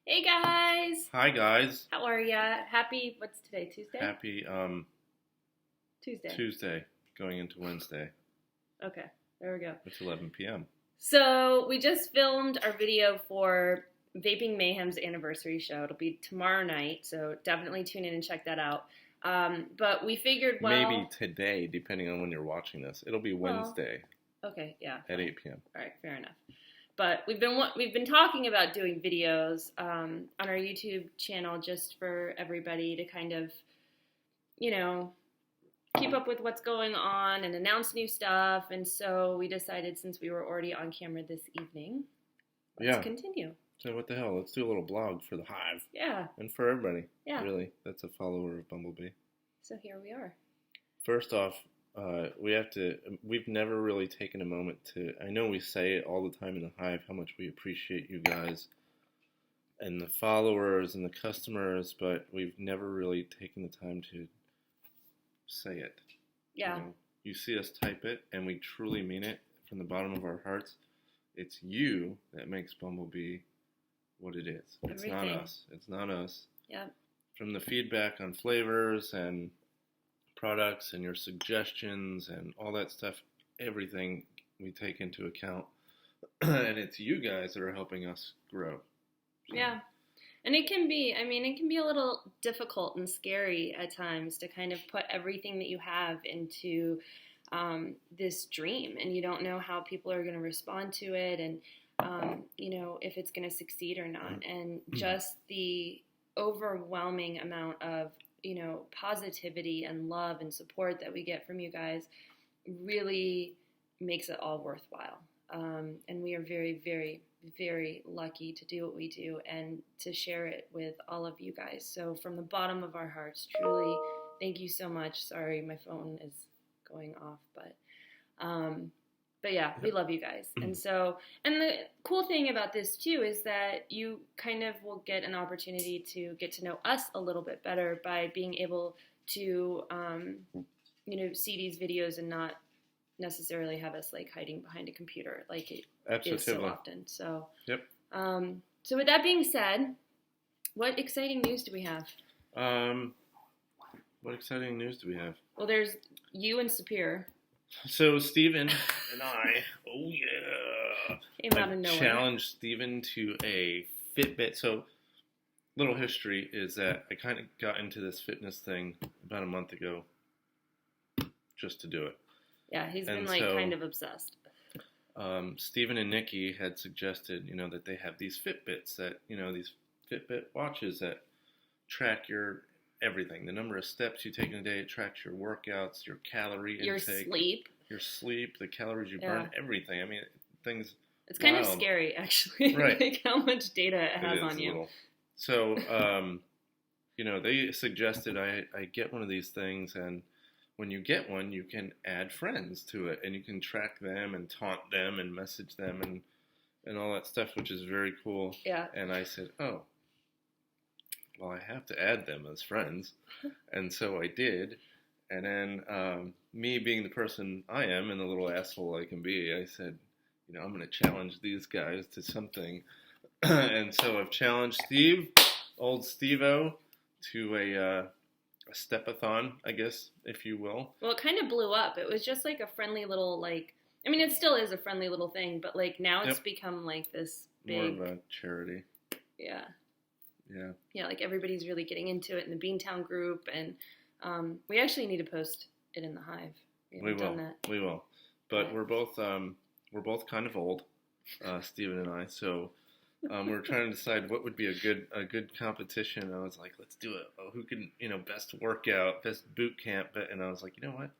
Hey guys! Hi guys. How are ya? Happy, what's today, Tuesday? Happy Tuesday. Tuesday going into Wednesday. Okay, there we go. It's 11 p.m. So, we just filmed our video for Vaping Mayhem's anniversary show. It'll be tomorrow night, so definitely tune in and check that out. But we figured, Maybe today, depending on when you're watching this. It'll be Wednesday okay, yeah. at 8 p.m. All right, fair enough. But we've been talking about doing videos on our YouTube channel just for everybody to kind of, keep up with what's going on and announce new stuff. And so we decided, since we were already on camera this evening, let's continue. So what the hell? Let's do a little blog for the Hive. Yeah. And for everybody. Yeah. Really, that's a follower of Bumble Bee. So here we are. First off, we've never really taken a moment I know we say it all the time in the Hive, how much we appreciate you guys and the followers and the customers, but we've never really taken the time to say it. Yeah. You see us type it, and we truly mean it from the bottom of our hearts. It's you that makes Bumble Bee what it is. It's not us. It's not us. Yeah. From the feedback on flavors and products and your suggestions and all that stuff, everything we take into account. And it's you guys that are helping us grow. So. Yeah. And it can be a little difficult and scary at times to kind of put everything that you have into this dream, and you don't know how people are going to respond to it, and if it's going to succeed or not. And just the overwhelming amount of positivity and love and support that we get from you guys really makes it all worthwhile. And we are very, very, very lucky to do what we do and to share it with all of you guys. So from the bottom of our hearts, truly, thank you so much. Sorry, my phone is going off, but yeah, we love you guys. And the cool thing about this too is that you kind of will get an opportunity to get to know us a little bit better by being able to, see these videos and not necessarily have us like hiding behind a computer like it is so often. So, yep. So with that being said, what exciting news do we have? What exciting news do we have? Well, there's you and Sapir. So Steven and I, came out of nowhere. Challenged Steven to a Fitbit. So, little history is that I kind of got into this fitness thing about a month ago just to do it. Yeah, he's been kind of obsessed. Steven and Nikki had suggested, that they have these Fitbits that, these Fitbit watches that track your everything. The number of steps you take in a day, it tracks your workouts, your calorie intake. Your sleep, the calories you burn, everything. I mean, things. It's kind of scary, actually, right? Like how much data it has on you. Little. So, they suggested I get one of these things, and when you get one, you can add friends to it, and you can track them and taunt them and message them and all that stuff, which is very cool. Yeah. And I said, oh, well, I have to add them as friends. And so I did. And then me being the person I am and the little asshole I can be, I said, I'm going to challenge these guys to something. And so I've challenged old Steve-O, to a step-a-thon, I guess, if you will. Well, it kind of blew up. It was just like a friendly little, it still is a friendly little thing, but now it's become like this big... More of a charity. Yeah. Yeah. Yeah, everybody's really getting into it in the Beantown group, and we actually need to post it in the Hive. We will. But we're both kind of old, Steven and I, so we're trying to decide what would be a good competition. I was like, let's do it. Oh, who can, best workout, best boot camp, and I was like, you know what?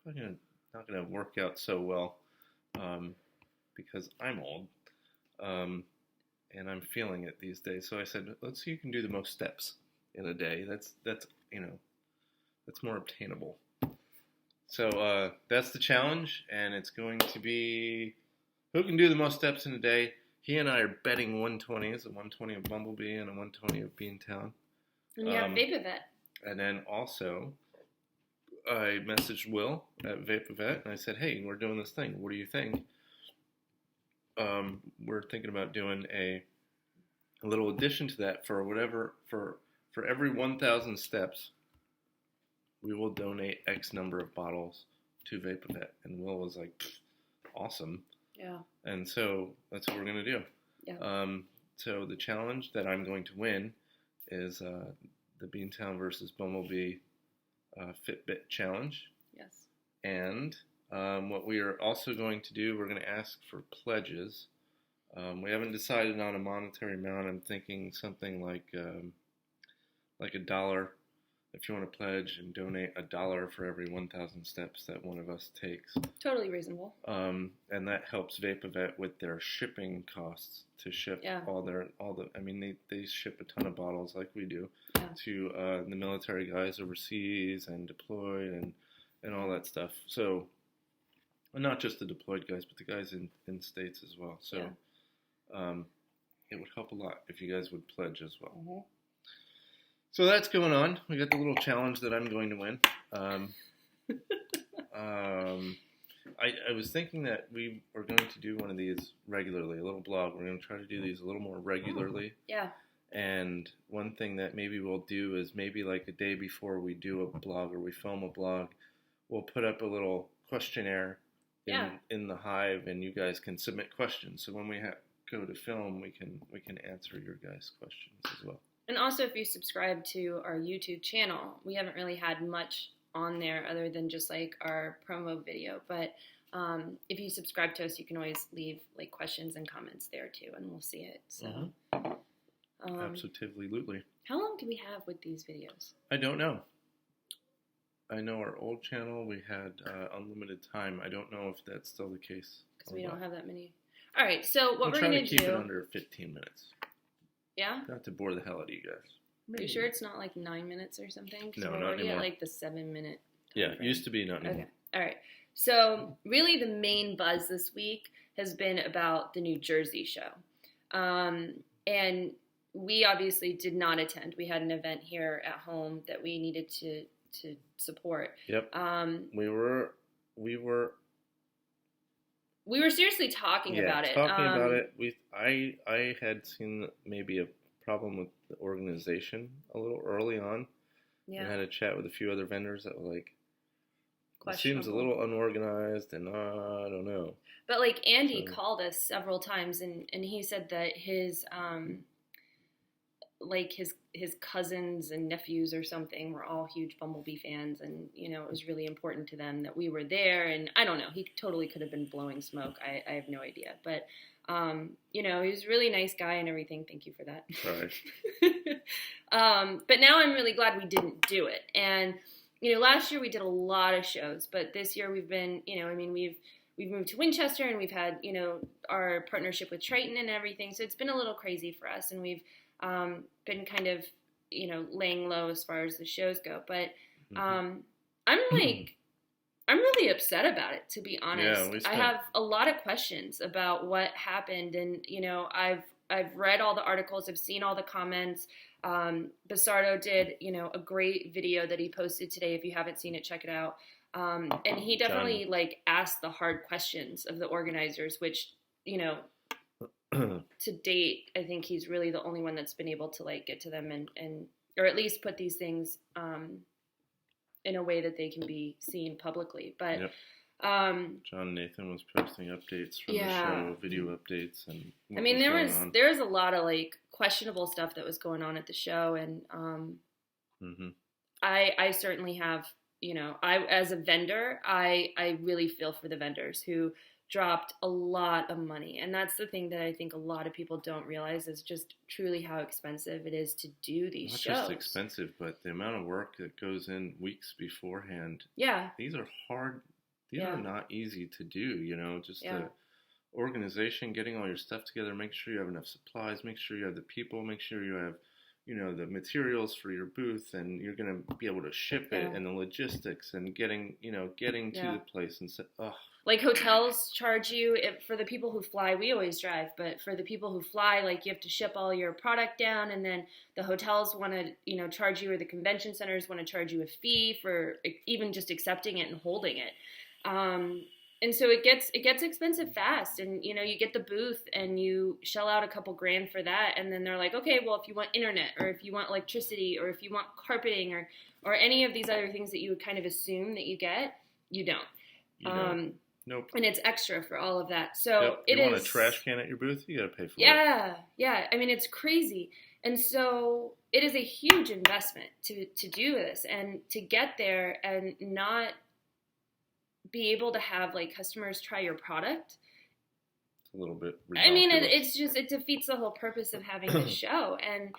Probably not gonna work out so well, because I'm old. And I'm feeling it these days. So I said, let's see who can do the most steps in a day. That's more obtainable. So that's the challenge, and it's going to be who can do the most steps in a day. He and I are betting 120s, a 120 of Bumble Bee and a 120 of Beantown. And you have Vapovet. And then also, I messaged Will at Vapovet, and I said, hey, we're doing this thing. What do you think? We're thinking about doing a a little addition to that, for every 1,000 steps, we will donate X number of bottles to VapoVet. And Will was like, awesome. Yeah. And so that's what we're going to do. Yeah. So the challenge that I'm going to win is the Beantown versus Bumble Bee Fitbit challenge. Yes. And what we are also going to do, we're going to ask for pledges. We haven't decided on a monetary amount. I'm thinking something like $1. If you want to pledge and donate $1 for every 1,000 steps that one of us takes. Totally reasonable. And that helps VapoVet with their shipping costs to ship I mean, they ship a ton of bottles like we do to the military guys overseas and deployed and all that stuff. So, not just the deployed guys, but the guys in states as well. So, it would help a lot if you guys would pledge as well. Mm-hmm. So that's going on. We got the little challenge that I'm going to win. I was thinking that we were going to do one of these regularly, a little blog. We're going to try to do these a little more regularly. Yeah. And one thing that maybe we'll do is maybe like a day before we do a blog or we film a blog, we'll put up a little questionnaire in the Hive, and you guys can submit questions. So when we go to film, we can answer your guys' questions as well. And also, if you subscribe to our YouTube channel, we haven't really had much on there other than just like our promo video. But if you subscribe to us, you can always leave like questions and comments there too, and we'll see it. So, absolutely. How long do we have with these videos? I don't know. I know our old channel we had unlimited time. I don't know if that's still the case. Because we don't have that many. All right. So what we're going to do? Keep it under 15 minutes. Yeah? Not to bore the hell out of you guys. Maybe. Are you sure it's not like 9 minutes or something? No, we're not already anymore. At like the 7 minute. Yeah, it used to be, not anymore. Okay. All right. So really the main buzz this week has been about the New Jersey show. And we obviously did not attend. We had an event here at home that we needed to support. Yep. We were seriously talking about it. I had seen maybe a problem with the organization a little early on. Yeah. I had a chat with a few other vendors that were like, it seems a little unorganized and I don't know. But like Andy called us several times and he said that his cousins and nephews or something were all huge Bumble Bee fans, and it was really important to them that we were there. And I don't know, he totally could have been blowing smoke. I have no idea, but he was a really nice guy and everything. Thank you for that. Sorry. But now I'm really glad we didn't do it. And last year we did a lot of shows, but this year we've been, we've moved to Winchester and we've had, our partnership with Triton and everything. So it's been a little crazy for us, and we've been kind of, laying low as far as the shows go. But I'm really upset about it, to be honest. Yeah, I have a lot of questions about what happened, and I've read all the articles, I've seen all the comments. Basardo did, a great video that he posted today. If you haven't seen it, check it out. And he definitely asked the hard questions of the organizers, which, to date, I think he's really the only one that's been able to get to them and or at least put these things in a way that they can be seen publicly. But yep. John Nathan was posting updates from the show, video updates, and there was a lot of questionable stuff that was going on at the show, and I certainly have, I as a vendor, I really feel for the vendors who dropped a lot of money, and that's the thing that I think a lot of people don't realize is just truly how expensive it is to do these shows. Not just expensive, but the amount of work that goes in weeks beforehand. Yeah, these are hard. These are not easy to do, just the organization, getting all your stuff together, make sure you have enough supplies, make sure you have the people, make sure you have, the materials for your booth, and you're going to be able to ship it, and the logistics, and getting to the place, and hotels charge you, for the people who fly, we always drive, but for the people who fly, you have to ship all your product down, and then the hotels want to, charge you, or the convention centers want to charge you a fee for even just accepting it and holding it. And so it gets expensive fast, and you get the booth and you shell out a couple grand for that, and then they're like, okay, well, if you want internet or if you want electricity or if you want carpeting or any of these other things that you would kind of assume that you get, you don't. Nope. And it's extra for all of that. So you want a trash can at your booth, you got to pay for it. Yeah. I mean, it's crazy. And so it is a huge investment to do this and to get there and not be able to have like customers try your product. It's a little bit ridiculous. I mean, it defeats the whole purpose of having the show. And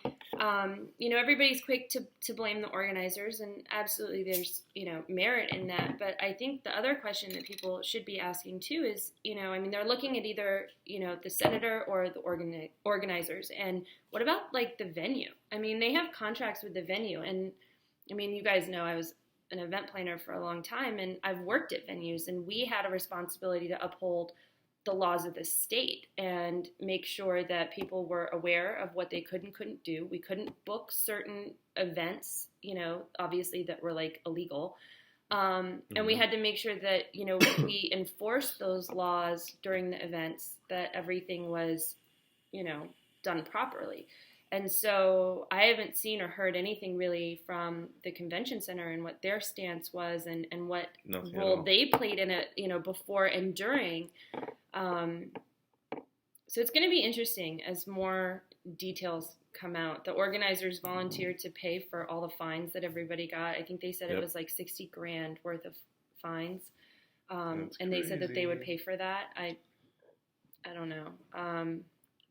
everybody's quick to blame the organizers, and absolutely there's merit in that. But I think the other question that people should be asking too is, they're looking at either the senator or the organizers, and what about like the venue? I mean, they have contracts with the venue, and I mean, you guys know I was an event planner for a long time, and I've worked at venues, and we had a responsibility to uphold the laws of the state and make sure that people were aware of what they could and couldn't do. We couldn't book certain events, obviously that were like illegal. And we had to make sure that, we enforced those laws during the events, that everything was, done properly. And so I haven't seen or heard anything really from the convention center and what their stance was and what role they played in it, before and during. So it's going to be interesting as more details come out. The organizers volunteered to pay for all the fines that everybody got. I think they said it was like 60 grand worth of fines. And they said that they would pay for that. I don't know.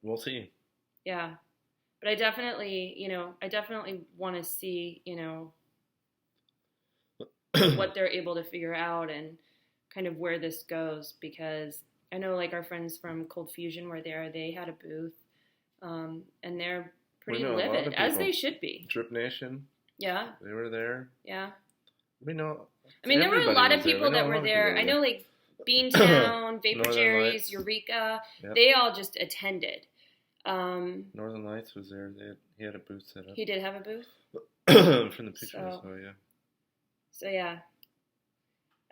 We'll see. Yeah. But I definitely want to see, what they're able to figure out and kind of where this goes, because I know like our friends from Cold Fusion were there. They had a booth, and they're pretty livid, as they should be. Drip Nation. Yeah. They were there. Yeah. We know. I mean, there were a lot of people that were there. I know like Beantown, Vapor Jerry's, Eureka. Yep. They all just attended. Northern Lights was there. He had a booth set up. He did have a booth? From the picture I saw, yeah. So, yeah.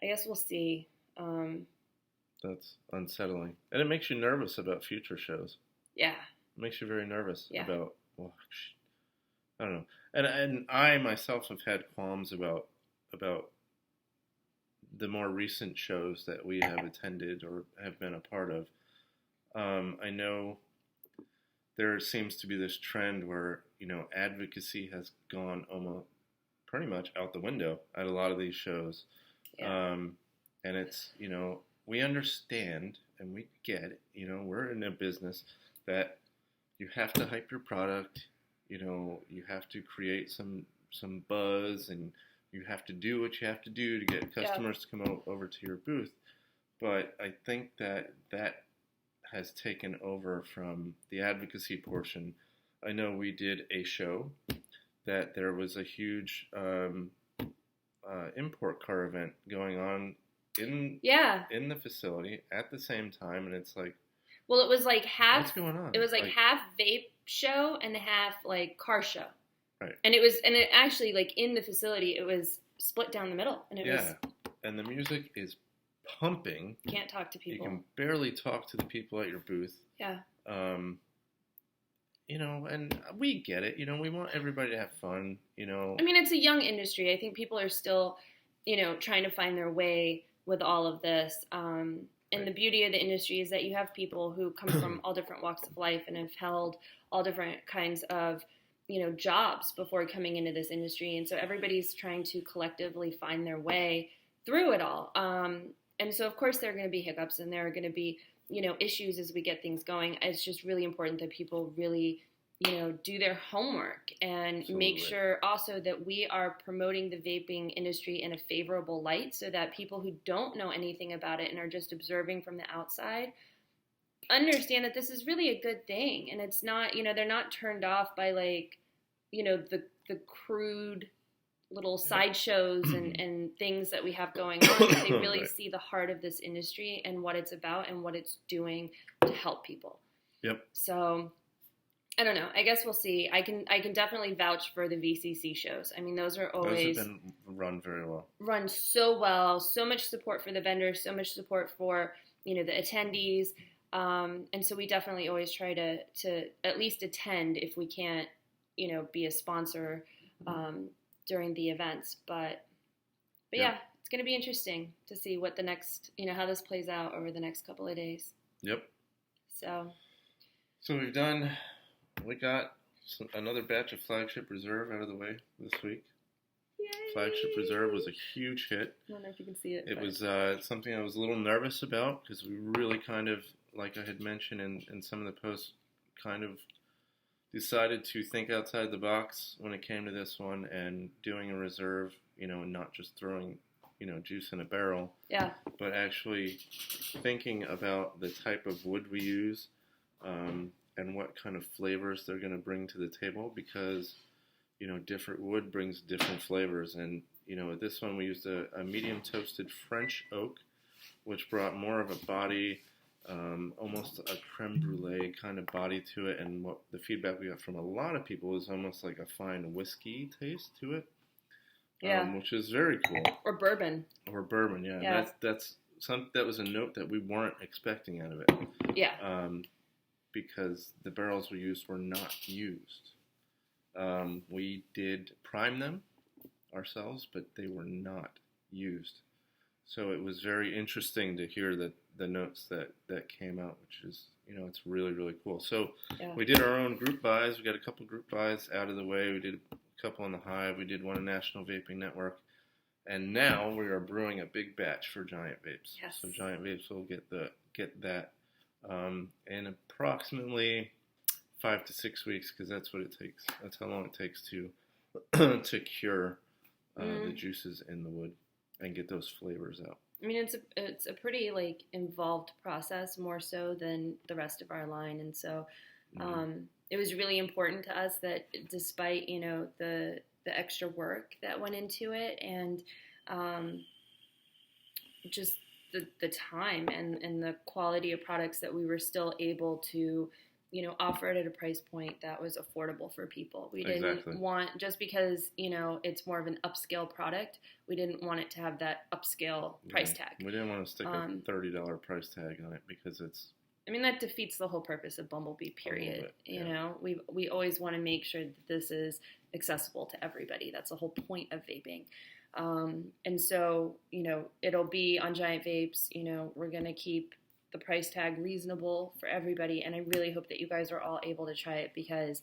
I guess we'll see. That's unsettling. And it makes you nervous about future shows. Yeah. It makes you very nervous about, I don't know. And I myself have had qualms about the more recent shows that we have attended or have been a part of. I know there seems to be this trend where, advocacy has gone almost pretty much out the window at a lot of these shows. Yeah. And it's, we understand and we get it, we're in a business that you have to hype your product, you have to create some buzz, and you have to do what you have to do to get customers to come over to your booth. But I think that has taken over from the advocacy portion. I know we did a show that there was a huge import car event going on in the facility at the same time, and it's like, well, it was like half. What's going on? It was like half vape show and half like car show. Right. And it actually like in the facility it was split down the middle, and it was. And the music is pumping. Can't talk to people. You can barely talk to the people at your booth. Yeah. And we get it. We want everybody to have fun. I mean, it's a young industry. I think people are still, trying to find their way with all of this. And the beauty of the industry is that you have people who come from all different walks of life and have held all different kinds of, jobs before coming into this industry. And so everybody's trying to collectively find their way through it all. And so, of course, there are going to be hiccups and there are going to be, issues as we get things going. It's just really important that people really, do their homework and make sure also that we are promoting the vaping industry in a favorable light so that people who don't know anything about it and are just observing from the outside understand that this is really a good thing. And it's not, they're not turned off by like, the crude little sideshows and things that we have going on. They really see the heart of this industry and what it's about and what it's doing to help people. Yep. So I don't know. I guess we'll see. I can definitely vouch for the VCC shows. I mean, those are Those always have been run very well. run so well. So much support for the vendors. So much support for the attendees. And so we definitely always try to at least attend if we can't be a sponsor during the events. But yeah, it's going to be interesting to see what the next how this plays out over the next couple of days. Yep. So we got another batch of Flagship Reserve out of the way this week. Yay. Flagship Reserve was a huge hit. I don't know if you can see it. It was something I was a little nervous about because we really kind of, like I had mentioned in some of the posts, kind of decided to think outside the box when it came to this one and doing a reserve, and not just throwing, juice in a barrel. Yeah. But actually thinking about the type of wood we use, and what kind of flavors they're going to bring to the table because, different wood brings different flavors. And, with this one we used a medium toasted French oak, which brought more of a body, almost a creme brulee kind of body to it. And what the feedback we got from a lot of people was almost like a fine whiskey taste to it. Yeah. Which is very cool. Or bourbon. Yeah. Yeah. That was a note that we weren't expecting out of it. Yeah. Because the barrels we used were not used. We did prime them ourselves, but they were not used. So it was very interesting to hear the notes that came out, which is, it's really, really cool. So we did our own group buys. We got a couple group buys out of the way. We did a couple on the Hive. We did one on National Vaping Network. And now we are brewing a big batch for Giant Vapes. Yes. So Giant Vapes will get that in approximately 5 to 6 weeks, because that's what it takes. That's how long it takes to to cure the juices in the wood and get those flavors out. I mean, it's a pretty involved process, more so than the rest of our line, and so it was really important to us that despite the extra work that went into it and just the time and the quality of products that we were still able to offer it at a price point that was affordable for people. We didn't want, just because it's more of an upscale product, we didn't want it to have that upscale price tag. We didn't want to stick a $30 price tag on it because it's, I mean, that defeats the whole purpose of Bumble Bee, period. We always want to make sure that this is accessible to everybody. That's the whole point of vaping. And so, it'll be on Giant Vapes. We're going to keep the price tag reasonable for everybody. And I really hope that you guys are all able to try it, because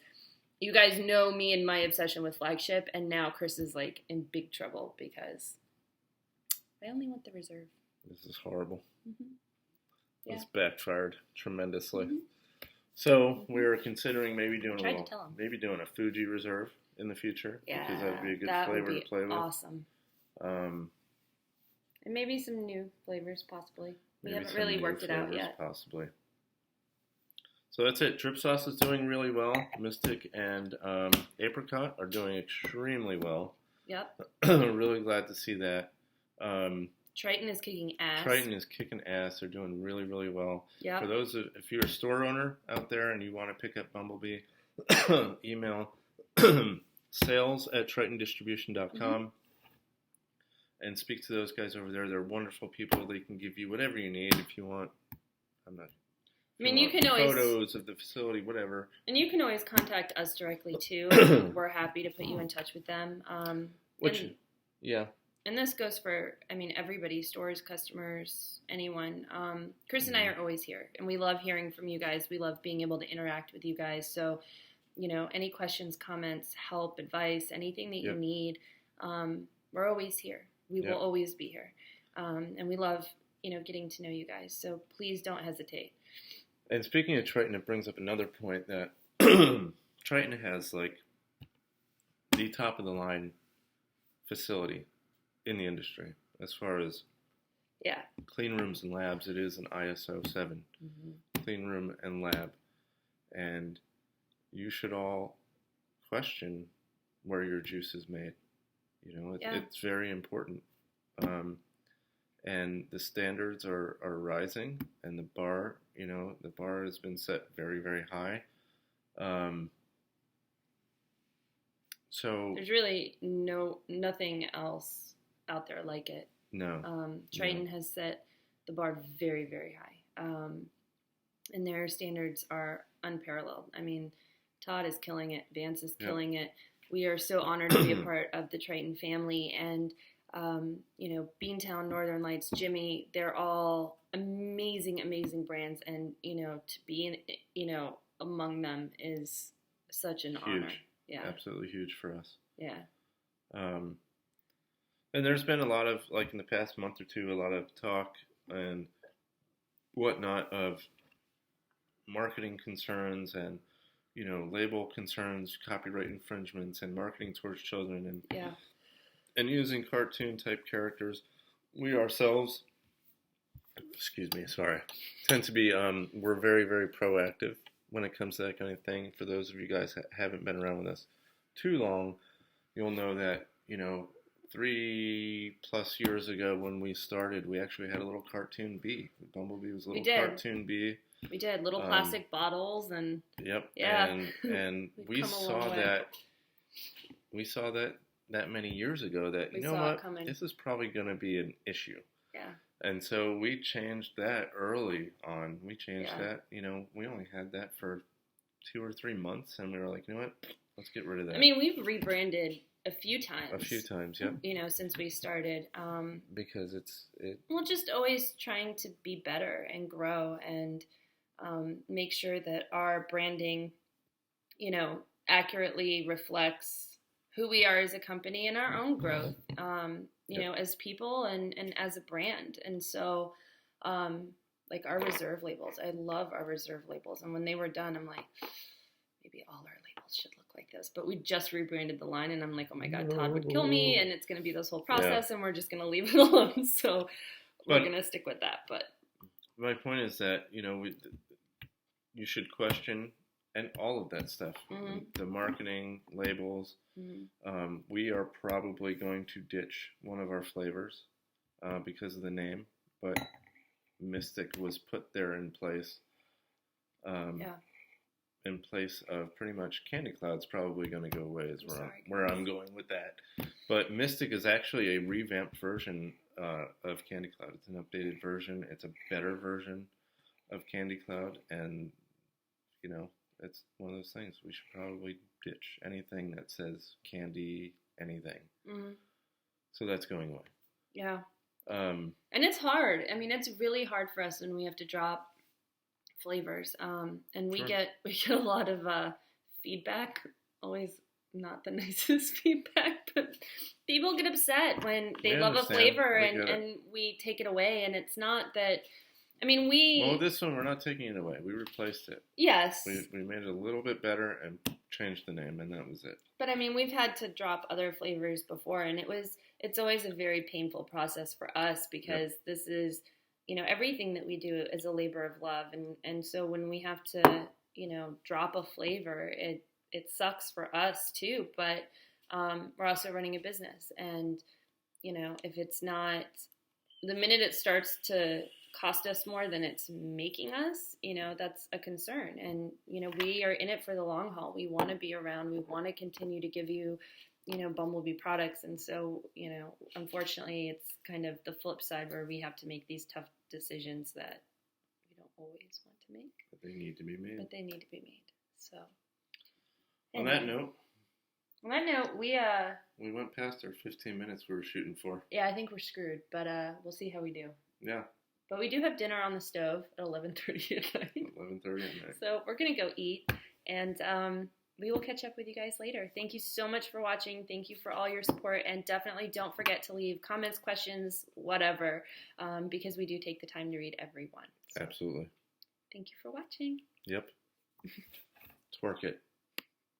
you guys know me and my obsession with Flagship. And now Chris is in big trouble because I only want the reserve. This is horrible. Mm-hmm. Yeah. It's backfired tremendously. Mm-hmm. So we're considering maybe doing a Fuji Reserve in the future. Yeah, because that would be a good flavor to play with. Awesome. And maybe some new flavors, possibly. We haven't really worked it out yet. Possibly. So that's it. Drip Sauce is doing really well. Mystic and Apricot are doing extremely well. Yep. Really glad to see that. Triton is kicking ass. They're doing really, really well. Yeah. For those, if you're a store owner out there and you want to pick up Bumble Bee, email sales@tritondistribution.com and speak to those guys over there. They're wonderful people. They can give you whatever you need if you want. You can always photos of the facility, whatever. And you can always contact us directly too. We're happy to put you in touch with them. And this goes for, everybody, stores, customers, anyone. Chris and I are always here, and we love hearing from you guys. We love being able to interact with you guys. So, any questions, comments, help, advice, anything that you need, we're always here. We will always be here. And we love, getting to know you guys. So please don't hesitate. And speaking of Triton, it brings up another point that Triton has, the top-of-the-line facility in the industry as far as clean rooms and labs. It is an ISO 7 clean room and lab, and you should all question where your juice is made. It's very important, and the standards are rising, and the bar has been set very, very high. So there's really nothing else out there like it. No. Triton has set the bar very, very high. And their standards are unparalleled. I mean, Todd is killing it. Vance is killing it. We are so honored to be a part of the Triton family. And, Beantown, Northern Lights, Jimmy, they're all amazing, amazing brands. And, to be, among them is such an honor. Yeah. Absolutely huge for us. Yeah. And there's been a lot of, like in the past month or two, a lot of talk and whatnot of marketing concerns and, label concerns, copyright infringements, and marketing towards children and using cartoon type characters. We ourselves, tend to be, we're very, very proactive when it comes to that kind of thing. For those of you guys that haven't been around with us too long, you'll know that, 3+ years ago when we started, we actually had a little cartoon bee. Bumble Bee was a little cartoon bee. We did little plastic bottles and yep. Yeah. And we saw that. We saw that many years ago that this is probably going to be an issue. Yeah. And so we changed that early on. We changed that. We only had that for 2 or 3 months, and we were like, you know what? Let's get rid of that. I mean, we've rebranded a few times. Yeah. Since we started. Because Well, just always trying to be better and grow and make sure that our branding, accurately reflects who we are as a company and our own growth, as people and as a brand. And so, like our reserve labels, I love our reserve labels. And when they were done, I'm like, maybe all our labels should look like this. But we just rebranded the line, and I'm like, oh my God, Todd would kill me, and it's going to be this whole process, and we're just going to leave it alone. So we're going to stick with that. But my point is that, you should question and all of that stuff, the marketing, labels. We are probably going to ditch one of our flavors because of the name, but Mystic was put there in place. In place of pretty much Candy Cloud's probably going to go away is where I'm going with that. But Mystic is actually a revamped version of Candy Cloud. It's an updated version. It's a better version of Candy Cloud, and it's one of those things. We should probably ditch anything that says candy anything. So that's going away. Yeah. And it's hard. I mean, it's really hard for us when we have to drop flavors. And we get a lot of feedback. Always not the nicest feedback, but people get upset when they love a flavor and we take it away. And it's not that. I mean, Well, this one, we're not taking it away. We replaced it. Yes. We made it a little bit better and changed the name, and that was it. But, I mean, we've had to drop other flavors before, and it's always a very painful process for us because this is, everything that we do is a labor of love. And so when we have to, drop a flavor, it sucks for us, too. But we're also running a business. And, if it's not, the minute it starts to cost us more than it's making us, that's a concern. And, we are in it for the long haul. We want to be around. We want to continue to give you, Bumble Bee products. And so, unfortunately, it's kind of the flip side where we have to make these tough decisions that we don't always want to make. But they need to be made. So, on that note, we went past our 15 minutes we were shooting for. Yeah, I think we're screwed, but we'll see how we do. Yeah. But we do have dinner on the stove at 11:30 at night. 11:30 at night. So we're going to go eat, and we will catch up with you guys later. Thank you so much for watching. Thank you for all your support, and definitely don't forget to leave comments, questions, whatever, because we do take the time to read every one. So, absolutely. Thank you for watching. Yep. Twerk it.